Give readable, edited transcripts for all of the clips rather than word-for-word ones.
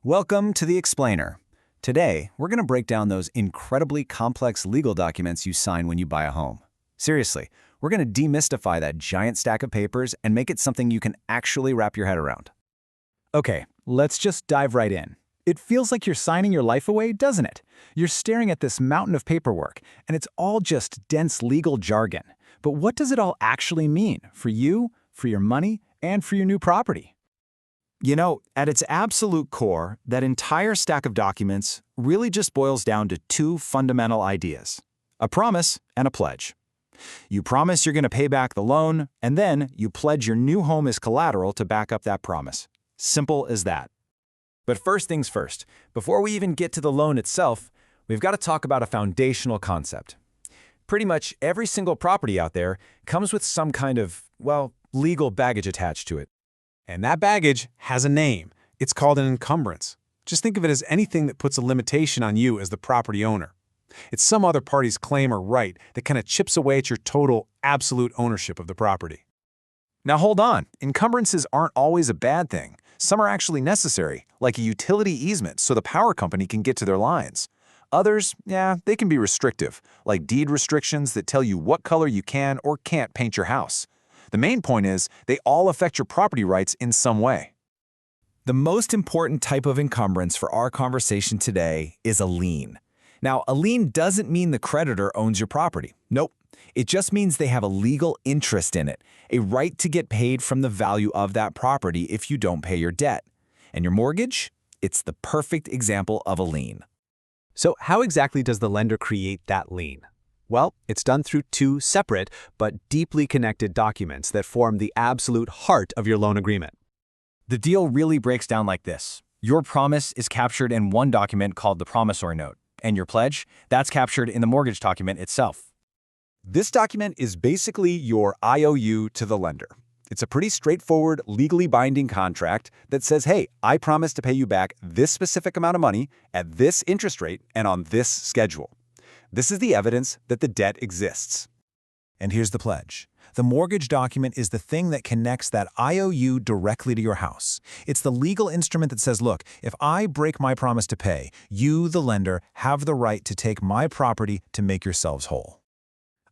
Welcome to The Explainer. Today, we're going to break down those incredibly complex legal documents you sign when you buy a home. Seriously, we're going to demystify that giant stack of papers and make it something you can actually wrap your head around. Okay, let's just dive right in. It feels like you're signing your life away, doesn't it? You're staring at this mountain of paperwork, and it's all just dense legal jargon. But what does it all actually mean for you, for your money, and for your new property? You know, at its absolute core, that entire stack of documents really just boils down to two fundamental ideas: a promise and a pledge. You promise you're going to pay back the loan, and then you pledge your new home as collateral to back up that promise. Simple as that. But first things first, before we even get to the loan itself, we've got to talk about a foundational concept. Pretty much every single property out there comes with some kind of, legal baggage attached to it. And that baggage has a name. It's called an encumbrance. Just think of it as anything that puts a limitation on you as the property owner. It's some other party's claim or right that kind of chips away at your total, absolute ownership of the property. Now hold on, encumbrances aren't always a bad thing. Some are actually necessary, like a utility easement so the power company can get to their lines. Others, they can be restrictive, like deed restrictions that tell you what color you can or can't paint your house. The main point is, they all affect your property rights in some way. The most important type of encumbrance for our conversation today is a lien. Now, a lien doesn't mean the creditor owns your property. Nope. It just means they have a legal interest in it, a right to get paid from the value of that property if you don't pay your debt. And your mortgage? It's the perfect example of a lien. So how exactly does the lender create that lien? Well, it's done through two separate but deeply connected documents that form the absolute heart of your loan agreement. The deal really breaks down like this. Your promise is captured in one document called the promissory note, and your pledge, that's captured in the mortgage document itself. This document is basically your IOU to the lender. It's a pretty straightforward, legally binding contract that says, hey, I promise to pay you back this specific amount of money at this interest rate and on this schedule. This is the evidence that the debt exists. And here's the pledge. The mortgage document is the thing that connects that IOU directly to your house. It's the legal instrument that says, look, if I break my promise to pay, you, the lender, have the right to take my property to make yourselves whole.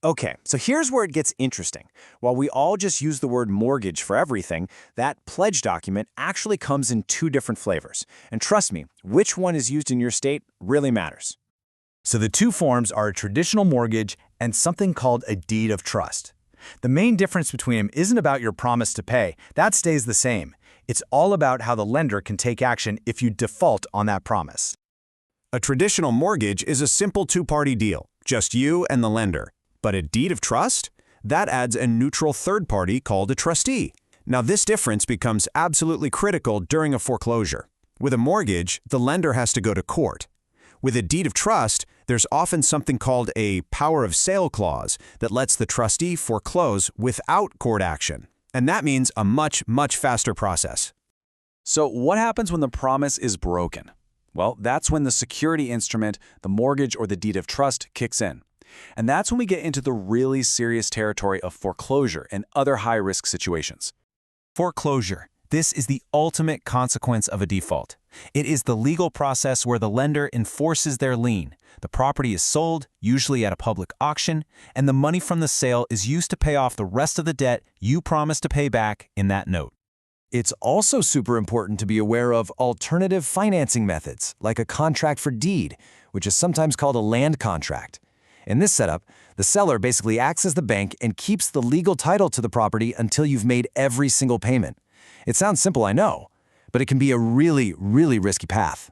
Okay, so here's where it gets interesting. While we all just use the word mortgage for everything, that pledge document actually comes in two different flavors. And trust me, which one is used in your state really matters. So the two forms are a traditional mortgage and something called a deed of trust. The main difference between them isn't about your promise to pay. That stays the same. It's all about how the lender can take action if you default on that promise. A traditional mortgage is a simple two-party deal, just you and the lender. But a deed of trust? That adds a neutral third party called a trustee. Now this difference becomes absolutely critical during a foreclosure. With a mortgage, the lender has to go to court. With a deed of trust, there's often something called a power of sale clause that lets the trustee foreclose without court action. And that means a much faster process. So what happens when the promise is broken? Well, that's when the security instrument, the mortgage or the deed of trust, kicks in. And that's when we get into the really serious territory of foreclosure and other high-risk situations. Foreclosure. This is the ultimate consequence of a default. It is the legal process where the lender enforces their lien. The property is sold, usually at a public auction, and the money from the sale is used to pay off the rest of the debt you promised to pay back in that note. It's also super important to be aware of alternative financing methods, like a contract for deed, which is sometimes called a land contract. In this setup, the seller basically acts as the bank and keeps the legal title to the property until you've made every single payment. It sounds simple, I know, but it can be a really risky path.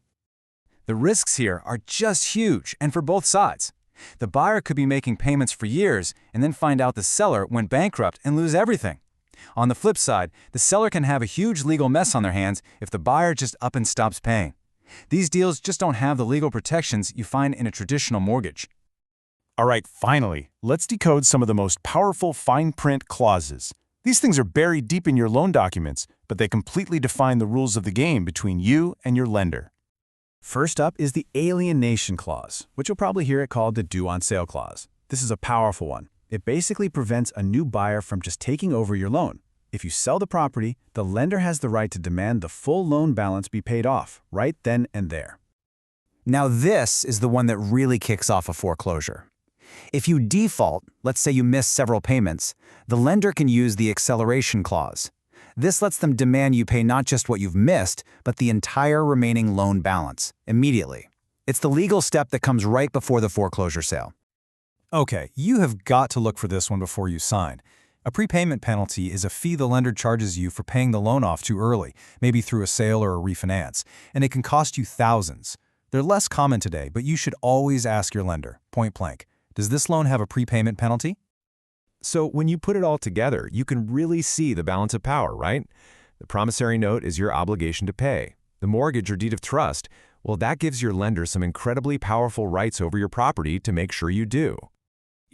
The risks here are just huge, and for both sides. The buyer could be making payments for years and then find out the seller went bankrupt and lose everything. On the flip side, the seller can have a huge legal mess on their hands if the buyer just up and stops paying. These deals just don't have the legal protections you find in a traditional mortgage. All right, finally, let's decode some of the most powerful fine print clauses. These things are buried deep in your loan documents, but they completely define the rules of the game between you and your lender. First up is the alienation clause, which you'll probably hear it called the due on sale clause. This is a powerful one. It basically prevents a new buyer from just taking over your loan. If you sell the property, the lender has the right to demand the full loan balance be paid off, right then and there. Now this is the one that really kicks off a foreclosure. If you default, let's say you miss several payments, the lender can use the acceleration clause. This lets them demand you pay not just what you've missed, but the entire remaining loan balance, immediately. It's the legal step that comes right before the foreclosure sale. Okay, you have got to look for this one before you sign. A prepayment penalty is a fee the lender charges you for paying the loan off too early, maybe through a sale or a refinance, and it can cost you thousands. They're less common today, but you should always ask your lender, point blank, does this loan have a prepayment penalty? So when you put it all together, you can really see the balance of power, right? The promissory note is your obligation to pay. The mortgage or deed of trust, well, that gives your lender some incredibly powerful rights over your property to make sure you do.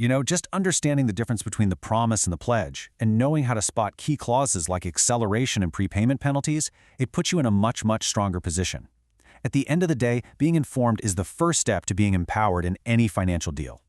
You know, just understanding the difference between the promise and the pledge, and knowing how to spot key clauses like acceleration and prepayment penalties, it puts you in a much stronger position. At the end of the day, being informed is the first step to being empowered in any financial deal.